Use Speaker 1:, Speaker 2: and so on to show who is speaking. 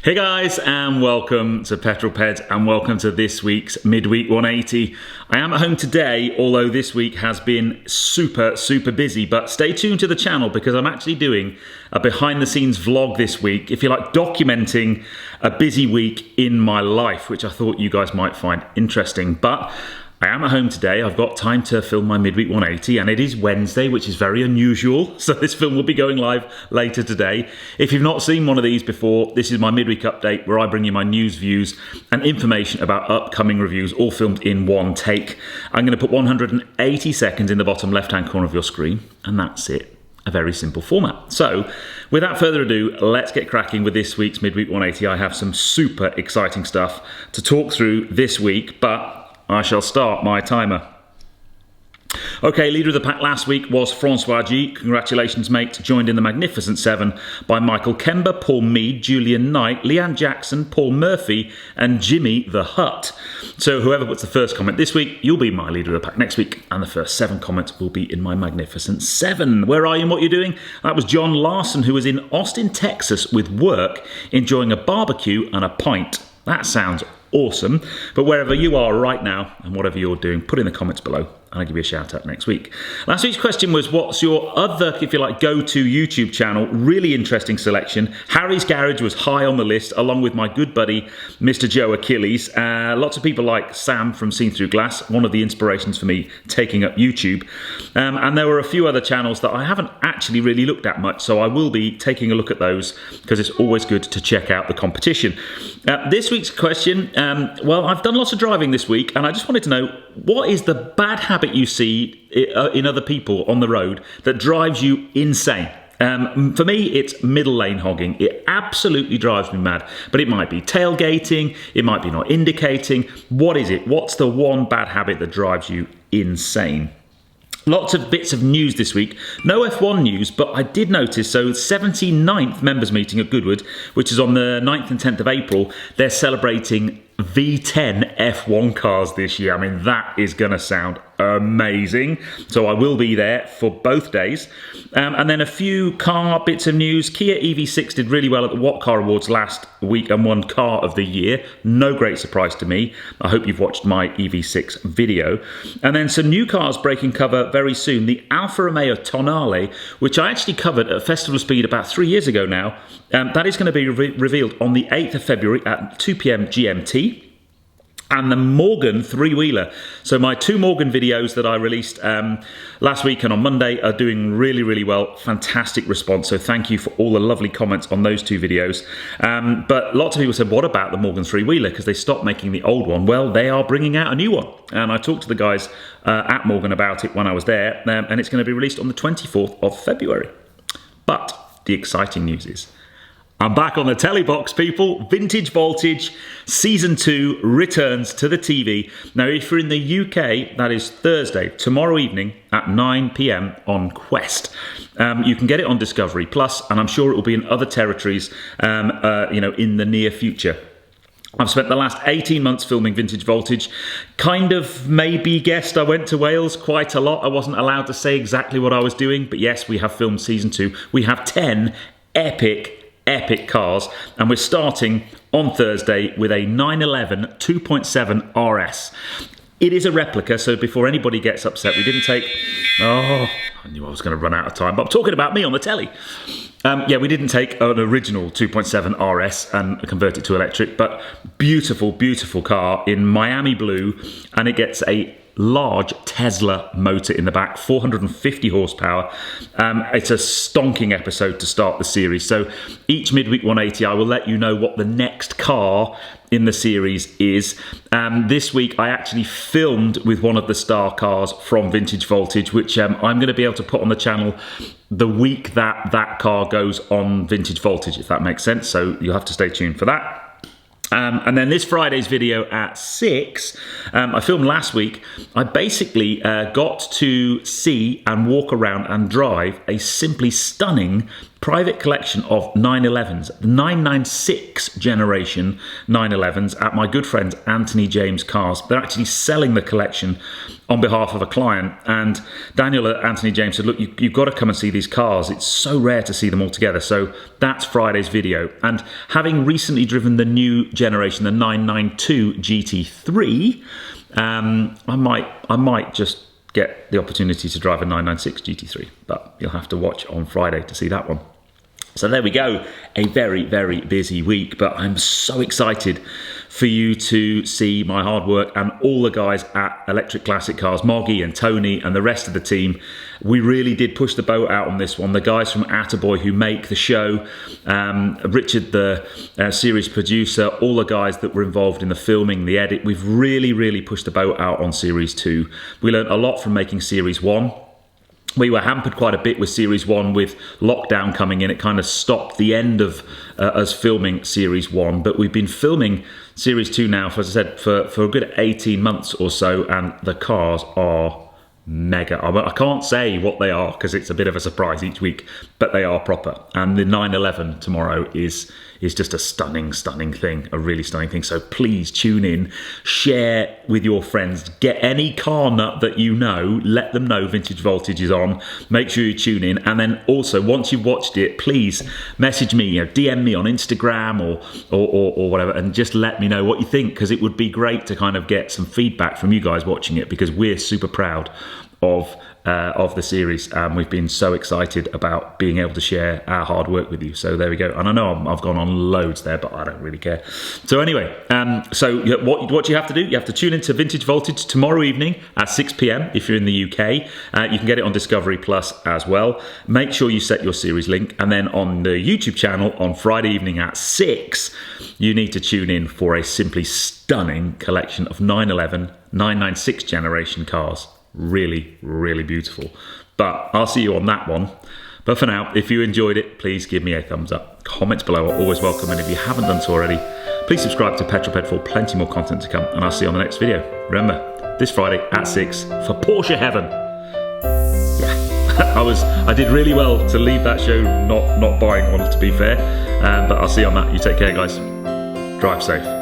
Speaker 1: Hey guys, and welcome to Petrol Ped, and welcome to this week's Midweek 180. I am at home today, although this week has been super busy, but stay tuned to the channel because I'm actually doing a behind the scenes vlog this week, if you like, documenting a busy week in my life, which I thought you guys might find interesting. But I am at home today. I've got time to film my Midweek 180, and it is Wednesday, which is very unusual. So this film will be going live later today. If you've not seen one of these before, this is my midweek update where I bring you my news, views, and information about upcoming reviews, all filmed in one take. I'm going to put 180 seconds in the bottom left-hand corner of your screen, and that's it. A very simple format. So, without further ado, let's get cracking with this week's Midweek 180. I have some super exciting stuff to talk through this week, but I shall start my timer. Okay, leader of the pack last week was Francois G. Congratulations, mate. Joined in the Magnificent Seven by Michael Kember, Paul Mead, Julian Knight, Leanne Jackson, Paul Murphy, and Jimmy the Hutt. So whoever puts the first comment this week, you'll be my leader of the pack next week, and the first 7 comments will be in my Magnificent Seven. Where are you and what you're doing? That was John Larson, who was in Austin, Texas with work, enjoying a barbecue and a pint. That sounds awesome. But wherever you are right now and whatever you're doing, put in the comments below and I'll give you a shout out next week. Last week's question was, what's your other, if you like, go-to YouTube channel? Really interesting selection. Harry's Garage was high on the list, along with my good buddy, Mr. Joe Achilles. Lots of people like Sam from Seen Through Glass, one of the inspirations for me taking up YouTube. And there were a few other channels that I haven't actually really looked at much, so I will be taking a look at those because it's always good to check out the competition. This week's question, well, I've done lots of driving this week, and I just wanted to know, what is the bad habit you see in other people on the road that drives you insane? For me, it's middle lane hogging. It absolutely drives me mad. But it might be tailgating, it might be not indicating. What is it? What's the one bad habit that drives you insane? Lots of bits of news this week. No F1 news, but I did notice, so 79th members meeting at Goodwood, which is on the 9th and 10th of April, they're celebrating V10 F1 cars this year. I mean, that is going to sound amazing. So I will be there for both days. And then a few car bits of news. Kia EV6 did really well at the What Car Awards last week and won Car of the Year. No great surprise to me. I hope you've watched my EV6 video. And then some new cars breaking cover very soon. The Alfa Romeo Tonale, which I actually covered at Festival of Speed about 3 years ago now. That is going to be revealed on the 8th of February at 2 p.m. GMT. And the Morgan three-wheeler. So my 2 Morgan videos that I released last week and on Monday are doing really well. Fantastic response. So thank you for all the lovely comments on those 2 videos. But lots of people said, what about the Morgan three-wheeler? Because they stopped making the old one. Well, they are bringing out a new one. And I talked to the guys at Morgan about it when I was there. And it's going to be released on the 24th of February. But the exciting news is, I'm back on the telly box, people. Vintage Voltage Season 2 returns to the TV. Now, if you're in the UK, that is Thursday, tomorrow evening at 9 p.m. on Quest. You can get it on Discovery Plus, and I'm sure it will be in other territories, in the near future. I've spent the last 18 months filming Vintage Voltage. Kind of maybe guessed I went to Wales quite a lot. I wasn't allowed to say exactly what I was doing, but yes, we have filmed Season 2. We have 10 epic cars, and we're starting on Thursday with a 911 2.7 RS. It is a replica, so before anybody gets upset, we didn't take... Oh, I knew I was going to run out of time, but I'm talking about me on the telly. We didn't take an original 2.7 RS and convert it to electric, but beautiful car in Miami blue, and it gets a large Tesla motor in the back, 450 horsepower. It's a stonking episode to start the series. So each Midweek 180, I will let you know what the next car in the series is. This week, I actually filmed with one of the star cars from Vintage Voltage, which I'm going to be able to put on the channel the week that car goes on Vintage Voltage, if that makes sense. So you'll have to stay tuned for that. And then this Friday's video at 6, I filmed last week. I basically got to see and walk around and drive a simply stunning private collection of 911s, the 996 generation 911s at my good friend Anthony James Cars. They're actually selling the collection on behalf of a client, and Daniel at Anthony James said, look, you've got to come and see these cars. It's so rare to see them all together. So that's Friday's video. And having recently driven the new generation, the 992 GT3, I might just get the opportunity to drive a 996 GT3, but you'll have to watch on Friday to see that one. So there we go, a very, very busy week, but I'm so excited for you to see my hard work and all the guys at Electric Classic Cars, Moggy and Tony and the rest of the team. We really did push the boat out on this one. The guys from Attaboy who make the show, Richard, the series producer, all the guys that were involved in the filming, the edit, we've really, really pushed the boat out on Series 2. We learned a lot from making Series 1. We were hampered quite a bit with Series 1 with lockdown coming in. It kind of stopped the end of us filming Series 1. But we've been filming Series 2 now, as I said, for a good 18 months or so. And the cars are mega. I can't say what they are because it's a bit of a surprise each week, but they are proper. And the 911 tomorrow is just a stunning thing, a really stunning thing. So please tune in, share with your friends, get any car nut that you know, let them know Vintage Voltage is on. Make sure you tune in, and then also once you've watched it, please message me, DM me on Instagram or whatever, and just let me know what you think, because it would be great to kind of get some feedback from you guys watching it, because we're super proud of the series, and we've been so excited about being able to share our hard work with you. So there we go. And I know I've gone on loads there, but I don't really care. So anyway, what you have to do, you have to tune into Vintage Voltage tomorrow evening at 6 p.m. if you're in the UK. You can get it on Discovery Plus as well. Make sure you set your series link, and then on the YouTube channel on Friday evening at 6, you need to tune in for a simply stunning collection of 911, 996 generation cars. Really, really beautiful. But I'll see you on that one. But for now, if you enjoyed it, please give me a thumbs up. Comments below are always welcome, and if you haven't done so already, please subscribe to Petrol Ped for plenty more content to come, and I'll see you on the next video. Remember, this Friday at 6 for Porsche Heaven. Yeah, I did really well to leave that show not buying one, to be fair. But I'll see you on that. You take care, guys. Drive safe.